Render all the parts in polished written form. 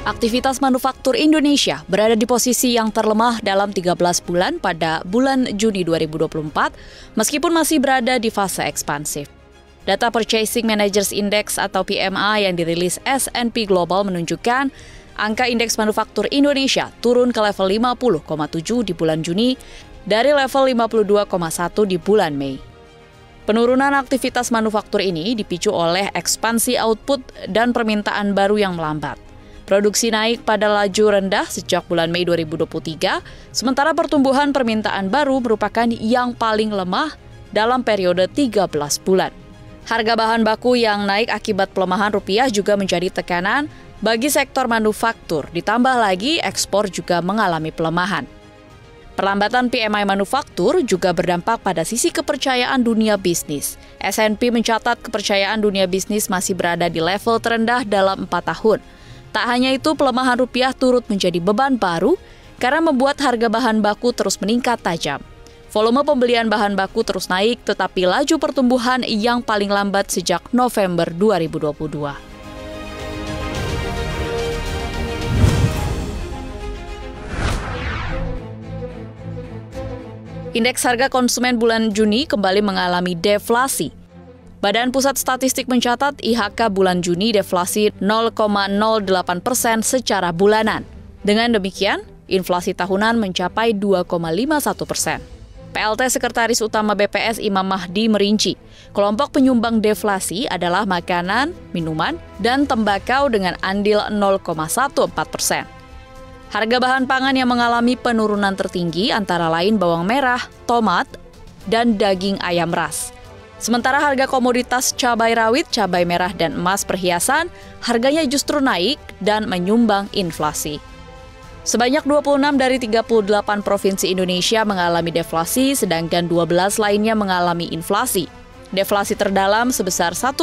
Aktivitas manufaktur Indonesia berada di posisi yang terlemah dalam 13 bulan pada bulan Juni 2024, meskipun masih berada di fase ekspansif. Data Purchasing Managers Index atau PMI yang dirilis S&P Global menunjukkan angka indeks manufaktur Indonesia turun ke level 50,7 di bulan Juni dari level 52,1 di bulan Mei. Penurunan aktivitas manufaktur ini dipicu oleh ekspansi output dan permintaan baru yang melambat. Produksi naik pada laju rendah sejak bulan Mei 2023, sementara pertumbuhan permintaan baru merupakan yang paling lemah dalam periode 13 bulan. Harga bahan baku yang naik akibat pelemahan rupiah juga menjadi tekanan bagi sektor manufaktur, ditambah lagi ekspor juga mengalami pelemahan. Perlambatan PMI manufaktur juga berdampak pada sisi kepercayaan dunia bisnis. S&P mencatat kepercayaan dunia bisnis masih berada di level terendah dalam 4 tahun. Tak hanya itu, pelemahan rupiah turut menjadi beban baru karena membuat harga bahan baku terus meningkat tajam. Volume pembelian bahan baku terus naik, tetapi laju pertumbuhan yang paling lambat sejak November 2022. Indeks harga konsumen bulan Juni kembali mengalami deflasi. Badan Pusat Statistik mencatat IHK bulan Juni deflasi 0,08% secara bulanan. Dengan demikian, inflasi tahunan mencapai 2,51%. PLT Sekretaris Utama BPS Imam Mahdi merinci, kelompok penyumbang deflasi adalah makanan, minuman, dan tembakau dengan andil 0,14%. Harga bahan pangan yang mengalami penurunan tertinggi antara lain bawang merah, tomat, dan daging ayam ras. Sementara harga komoditas cabai rawit, cabai merah, dan emas perhiasan, harganya justru naik dan menyumbang inflasi. Sebanyak 26 dari 38 provinsi Indonesia mengalami deflasi, sedangkan 12 lainnya mengalami inflasi. Deflasi terdalam sebesar 1,11%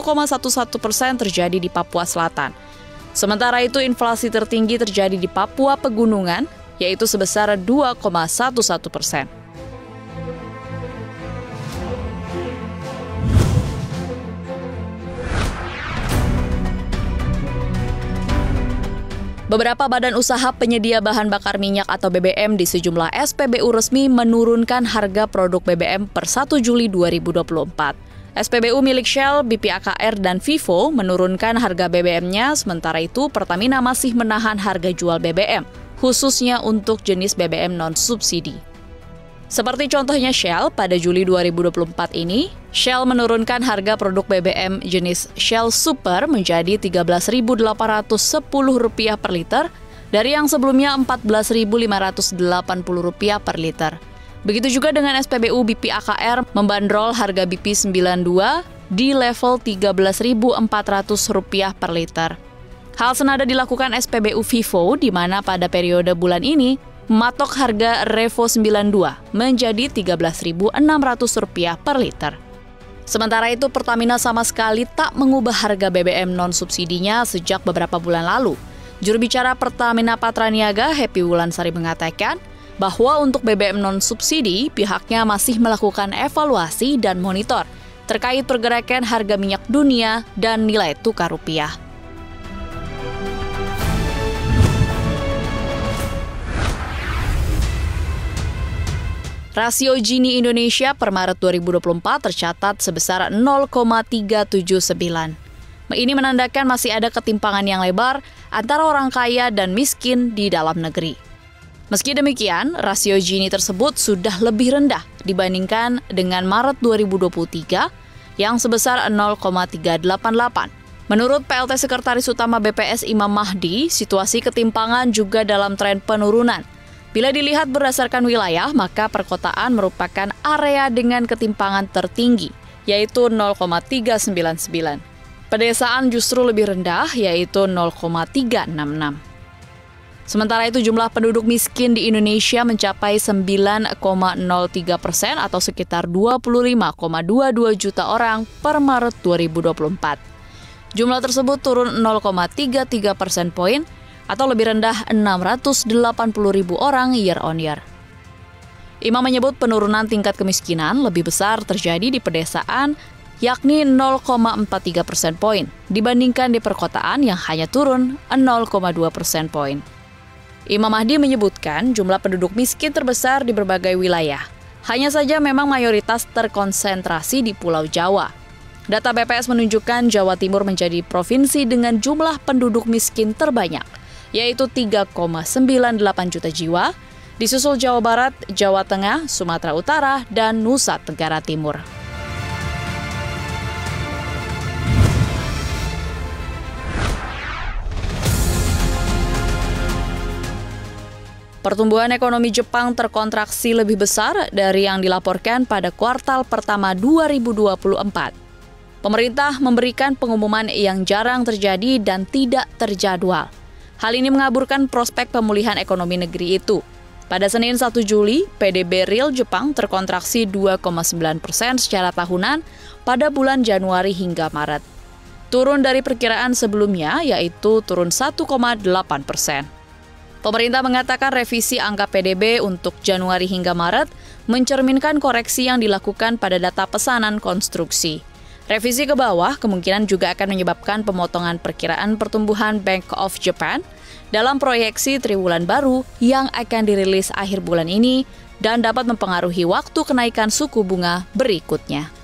terjadi di Papua Selatan. Sementara itu, inflasi tertinggi terjadi di Papua Pegunungan, yaitu sebesar 2,11%. Beberapa badan usaha penyedia bahan bakar minyak atau BBM di sejumlah SPBU resmi menurunkan harga produk BBM per 1 Juli 2024. SPBU milik Shell, BPAKR, dan Vivo menurunkan harga BBM-nya, sementara itu Pertamina masih menahan harga jual BBM, khususnya untuk jenis BBM non-subsidi. Seperti contohnya Shell, pada Juli 2024 ini, Shell menurunkan harga produk BBM jenis Shell Super menjadi Rp13.810 per liter dari yang sebelumnya Rp14.580 per liter. Begitu juga dengan SPBU BPAKR membandrol harga BP 92 di level Rp13.400 per liter. Hal senada dilakukan SPBU Vivo di mana pada periode bulan ini mematok harga Revo 92 menjadi Rp13.600 per liter. Sementara itu, Pertamina sama sekali tak mengubah harga BBM non-subsidinya sejak beberapa bulan lalu. Juru bicara Pertamina Patraniaga, Happy Wulansari, mengatakan bahwa untuk BBM non-subsidi, pihaknya masih melakukan evaluasi dan monitor terkait pergerakan harga minyak dunia dan nilai tukar rupiah. Rasio Gini Indonesia per Maret 2024 tercatat sebesar 0,379. Ini menandakan masih ada ketimpangan yang lebar antara orang kaya dan miskin di dalam negeri. Meski demikian, rasio Gini tersebut sudah lebih rendah dibandingkan dengan Maret 2023 yang sebesar 0,388. Menurut PLT Sekretaris Utama BPS Imam Mahdi, situasi ketimpangan juga dalam tren penurunan. Bila dilihat berdasarkan wilayah, maka perkotaan merupakan area dengan ketimpangan tertinggi, yaitu 0,399. Pedesaan justru lebih rendah, yaitu 0,366. Sementara itu, jumlah penduduk miskin di Indonesia mencapai 9,03% atau sekitar 25,22 juta orang per Maret 2024. Jumlah tersebut turun 0,33 persen poin atau lebih rendah 680.000 orang year on year. Imam menyebut penurunan tingkat kemiskinan lebih besar terjadi di pedesaan yakni 0,43 persen poin, dibandingkan di perkotaan yang hanya turun 0,2 persen poin. Imam Mahdi menyebutkan jumlah penduduk miskin terbesar di berbagai wilayah. Hanya saja memang mayoritas terkonsentrasi di Pulau Jawa. Data BPS menunjukkan Jawa Timur menjadi provinsi dengan jumlah penduduk miskin terbanyak, yaitu 3,98 juta jiwa, disusul Jawa Barat, Jawa Tengah, Sumatera Utara, dan Nusa Tenggara Timur. Pertumbuhan ekonomi Jepang terkontraksi lebih besar dari yang dilaporkan pada kuartal pertama 2024. Pemerintah memberikan pengumuman yang jarang terjadi dan tidak terjadwal. Hal ini mengaburkan prospek pemulihan ekonomi negeri itu. Pada Senin 1 Juli, PDB real Jepang terkontraksi 2,9% secara tahunan pada bulan Januari hingga Maret. Turun dari perkiraan sebelumnya, yaitu turun 1,8%. Pemerintah mengatakan revisi angka PDB untuk Januari hingga Maret mencerminkan koreksi yang dilakukan pada data pesanan konstruksi. Revisi ke bawah kemungkinan juga akan menyebabkan pemotongan perkiraan pertumbuhan Bank of Japan dalam proyeksi triwulan baru yang akan dirilis akhir bulan ini dan dapat mempengaruhi waktu kenaikan suku bunga berikutnya.